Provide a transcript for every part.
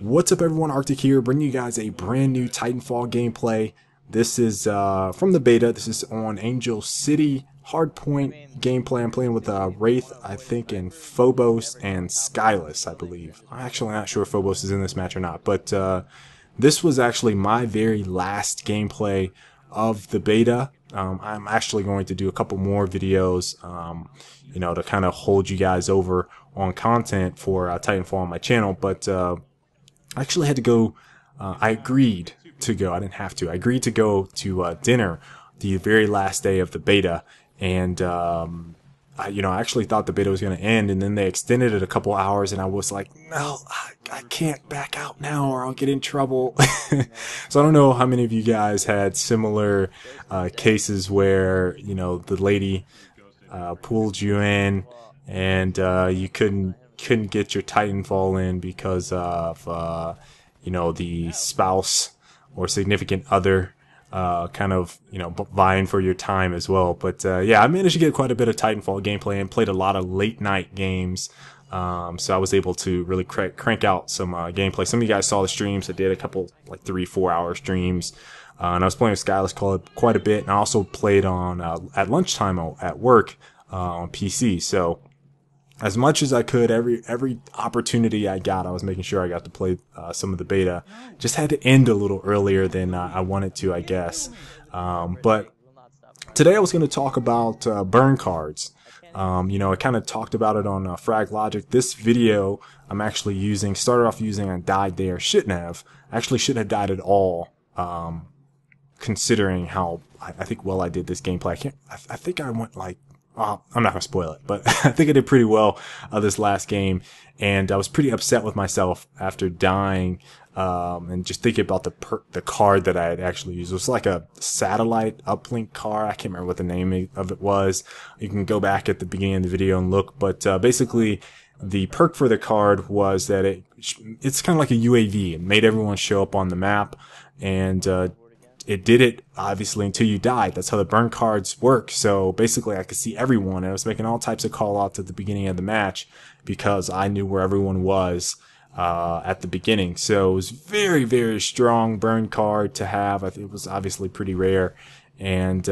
What's up everyone, Arctic here, bringing you guys a brand new Titanfall gameplay. This is from the beta. This is on Angel City Hardpoint gameplay. I'm playing with Wraith, I think, and Phobos and Skyless, I believe. I'm actually not sure if Phobos is in this match or not, but this was actually my very last gameplay of the beta. I'm actually going to do a couple more videos, to kind of hold you guys over on content for Titanfall on my channel, but I actually had to go. I agreed to go. I didn't have to. I agreed to go to dinner the very last day of the beta, and I actually thought the beta was going to end, and then they extended it a couple hours, and I was like, no, I can't back out now, or I'll get in trouble. So I don't know how many of you guys had similar cases where the lady pulled you in, and you couldn't get your Titanfall in because of the spouse or significant other vying for your time as well. But yeah, I managed to get quite a bit of Titanfall gameplay and played a lot of late night games. So I was able to really crank out some gameplay. Some of you guys saw the streams. I did a couple 3-4 hour streams. And I was playing with Skyless quite a bit, and I also played on at lunchtime at work on PC. So as much as I could, every opportunity I got, I was making sure I got to play some of the beta. Just had to end a little earlier than I wanted to, I guess. But today I was going to talk about burn cards. I kind of talked about it on Frag Logic. This video I'm actually started off using I died there. Shouldn't have. Actually shouldn't have died at all. Considering how I think well I did this gameplay. I think I went I'm not going to spoil it, but I think I did pretty well this last game, and I was pretty upset with myself after dying, and just thinking about the card that I had actually used. It was like a satellite uplink card. I can't remember what the name of it was. You can go back at the beginning of the video and look, but basically the perk for the card was that it's kind of like a UAV. It made everyone show up on the map, and it did it, obviously, until you died. That's how the burn cards work. So basically, I could see everyone, and I was making all types of call-outs at the beginning of the match because I knew where everyone was at the beginning. So it was very, very strong burn card to have. I think it was obviously pretty rare, and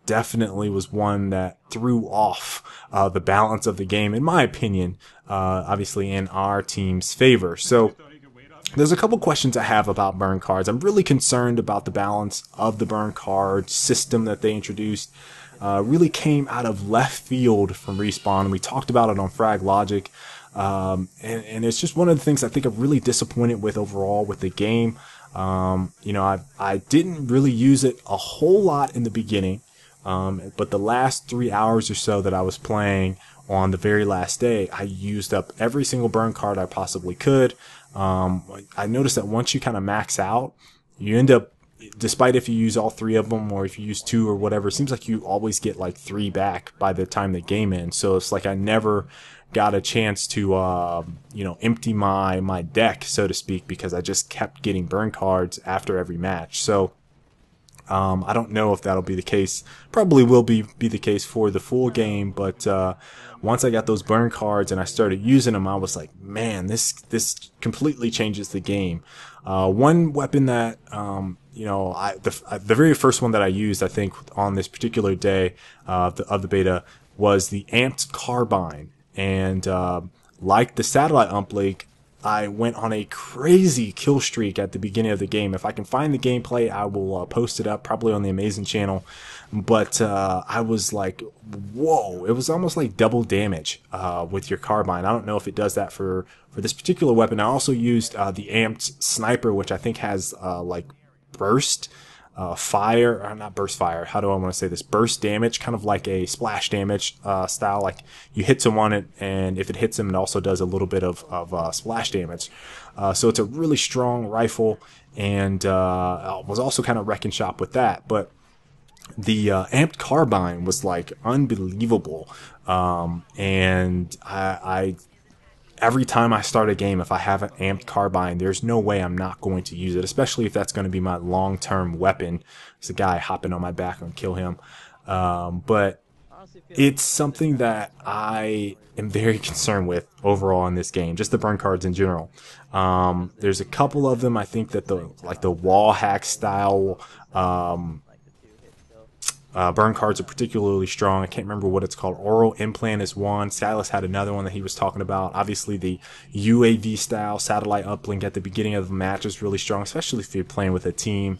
definitely was one that threw off the balance of the game, in my opinion, obviously in our team's favor. So there's a couple questions I have about burn cards. I'm really concerned about the balance of the burn card system that they introduced. Really came out of left field from Respawn. We talked about it on Frag Logic. And it's just one of the things I think I'm really disappointed with overall with the game. I didn't really use it a whole lot in the beginning. But the last 3 hours or so that I was playing on the very last day, I used up every single burn card I possibly could. I noticed that once you kind of max out, you end up, despite if you use all 3 of them or if you use 2 or whatever, it seems like you always get 3 back by the time the game ends. So it's like I never got a chance to, empty my deck, so to speak, because I just kept getting burn cards after every match. So I don't know if that'll be the case. Probably will be the case for the full game, but once I got those burn cards and I started using them, I was like, man, this completely changes the game. One weapon that the very first one that I used, I think, on this particular day of the beta was the amped carbine, and like the satellite uplink, I went on a crazy kill streak at the beginning of the game. If I can find the gameplay, I will post it up, probably on the Amazing channel. But I was like, whoa, it was almost like double damage with your carbine. I don't know if it does that for this particular weapon. I also used the amped sniper, which I think has burst fire, or not burst fire, how do I want to say this, burst damage, kind of like a splash damage style. Like you hit someone, and if it hits them, it also does a little bit of splash damage. So it's a really strong rifle, and I was also kind of wrecking shop with that. But the amped carbine was unbelievable, and I every time I start a game, if I have an amped carbine, there's no way I'm not going to use it, especially if that's going to be my long-term weapon. There's a guy hopping on my back and kill him. But it's something that I am very concerned with overall in this game, just the burn cards in general. There's a couple of them. I think that the wall hack style burn cards are particularly strong. I can't remember what it's called. Oral implant is one. Silas had another one that he was talking about. Obviously, the UAV style satellite uplink at the beginning of the match is really strong, especially if you're playing with a team.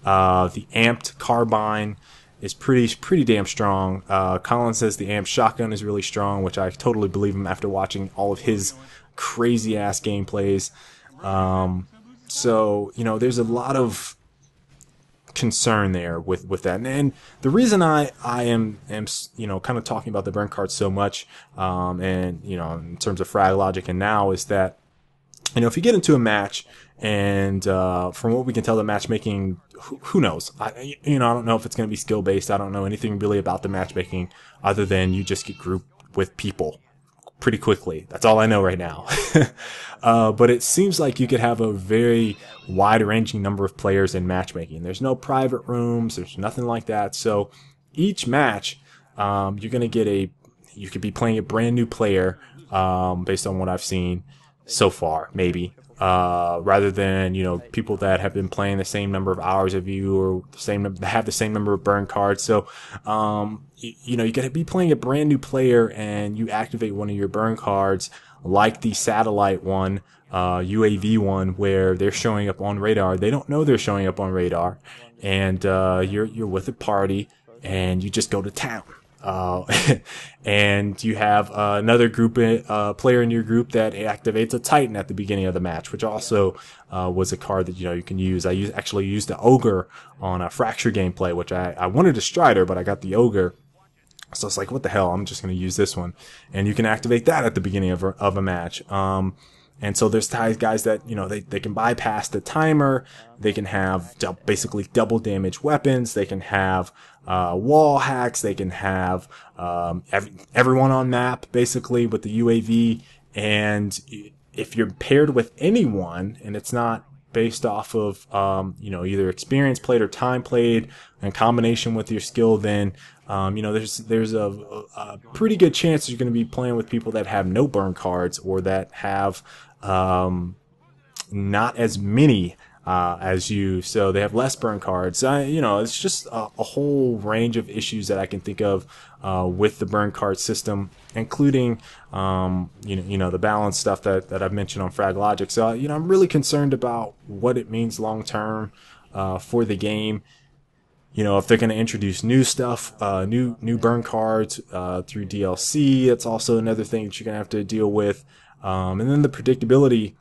The amped carbine is pretty damn strong. Colin says the amped shotgun is really strong, which I totally believe him after watching all of his crazy ass gameplays. So there's a lot of concern there with that, and the reason I am kind of talking about the burn cards so much, and in terms of frag logic and now, is that if you get into a match and from what we can tell, the matchmaking, who knows? I don't know if it's going to be skill based. I don't know anything really about the matchmaking other than you just get grouped with people pretty quickly. That's all I know right now. But it seems like you could have a very wide-ranging number of players in matchmaking. There's no private rooms. There's nothing like that. So each match, you're going to get you could be playing a brand new player, based on what I've seen so far, maybe. Rather than, people that have been playing the same number of hours of you, or have the same number of burn cards. So, you got to be playing a brand new player and you activate one of your burn cards, like the satellite one, UAV one, where they're showing up on radar. They don't know they're showing up on radar, and, you're with a party and you just go to town. And you have another player in your group that activates a Titan at the beginning of the match, which also was a card that you can use. I actually used the Ogre on a Fracture gameplay, which I wanted a Strider, but I got the Ogre. So it's like, what the hell? I'm just going to use this one, and you can activate that at the beginning of a match. And so there's guys that, they can bypass the timer. They can have basically double damage weapons. They can have wall hacks. They can have everyone on map, basically, with the UAV. And if you're paired with anyone, and it's not based off of either experience played or time played in combination with your skill, then there's a pretty good chance you're going to be playing with people that have no burn cards, or that have not as many as you, so they have less burn cards. It's just a whole range of issues that I can think of with the burn card system, including the balance stuff that I've mentioned on Frag Logic. So I'm really concerned about what it means long term for the game. If they're going to introduce new stuff, new burn cards through DLC, that's also another thing that you're going to have to deal with. And then the predictability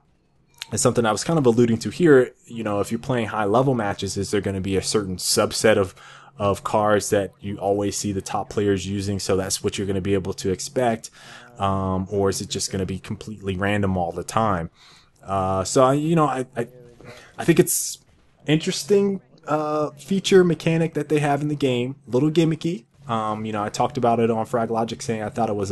is something I was kind of alluding to here. If you're playing high level matches, is there going to be a certain subset of cards that you always see the top players using, so that's what you're going to be able to expect? Or is it just going to be completely random all the time? So I think it's interesting feature mechanic that they have in the game, a little gimmicky. I talked about it on Frag Logic, saying I thought it was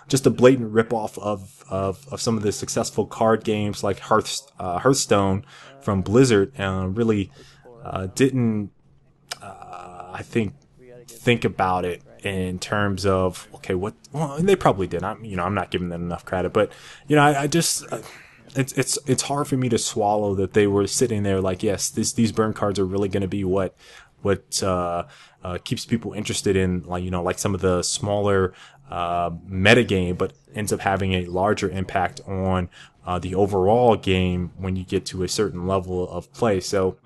just a blatant ripoff of some of the successful card games like Hearthstone from Blizzard, and really didn't I think about it in terms of, okay, well, they probably did. I'm not giving them enough credit, but I just it's hard for me to swallow that they were sitting there like, yes, these burn cards are really going to be what keeps people interested in, like some of the smaller metagame, but ends up having a larger impact on the overall game when you get to a certain level of play. So,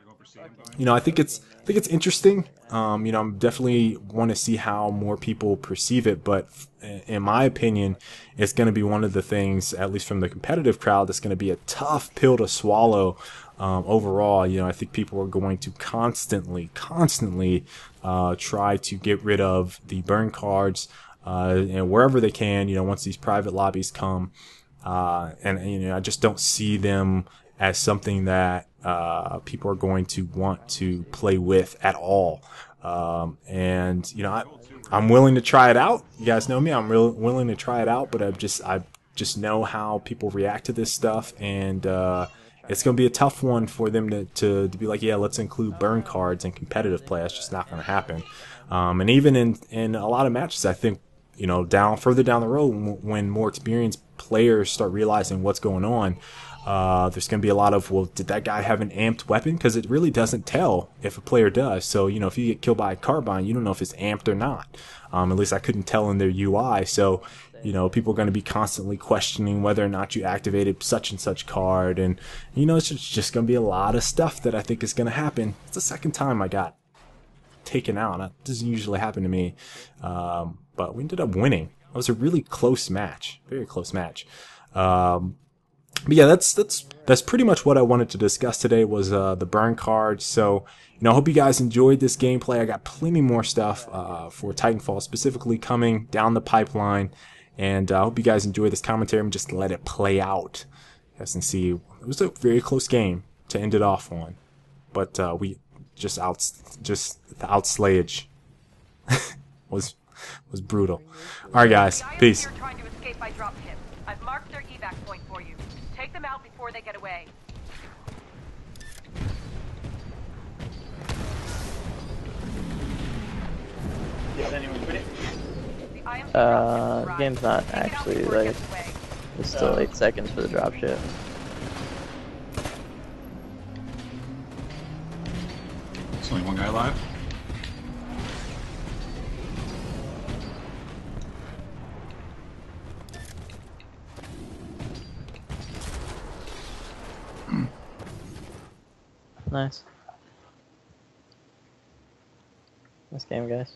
I think it's interesting. I'm definitely want to see how more people perceive it, but in my opinion, it's going to be one of the things, at least from the competitive crowd, that's going to be a tough pill to swallow. Overall, I think people are going to constantly try to get rid of the burn cards, and wherever they can, once these private lobbies come, and I just don't see them as something that people are going to want to play with at all. And I'm willing to try it out. You guys know me; I'm real willing to try it out. But I just know how people react to this stuff, and it's going to be a tough one for them to be like, yeah, let's include burn cards in competitive play. That's just not going to happen. And even in a lot of matches, I think further down the road, when more experienced players start realizing what's going on, there's going to be a lot of, well, did that guy have an amped weapon? Because it really doesn't tell if a player does. So, if you get killed by a carbine, you don't know if it's amped or not. At least I couldn't tell in their UI. So, people are going to be constantly questioning whether or not you activated such and such card. And, it's just going to be a lot of stuff that I think is going to happen. It's the second time I got taken out. That doesn't usually happen to me. But we ended up winning. It was a really close match. Very close match. But yeah, that's pretty much what I wanted to discuss today was the burn cards. So, I hope you guys enjoyed this gameplay. I got plenty more stuff for Titanfall specifically coming down the pipeline. And I hope you guys enjoy this commentary and just let it play out. You guys can see it was a very close game to end it off on. But we the outslayage was brutal. Alright guys, peace. I've marked their evac point for you. Take them out before they get away. Did anyone quit it? The game's not actually like, there's still 8 seconds for the dropship. There's only one guy alive. Nice. Nice game, guys.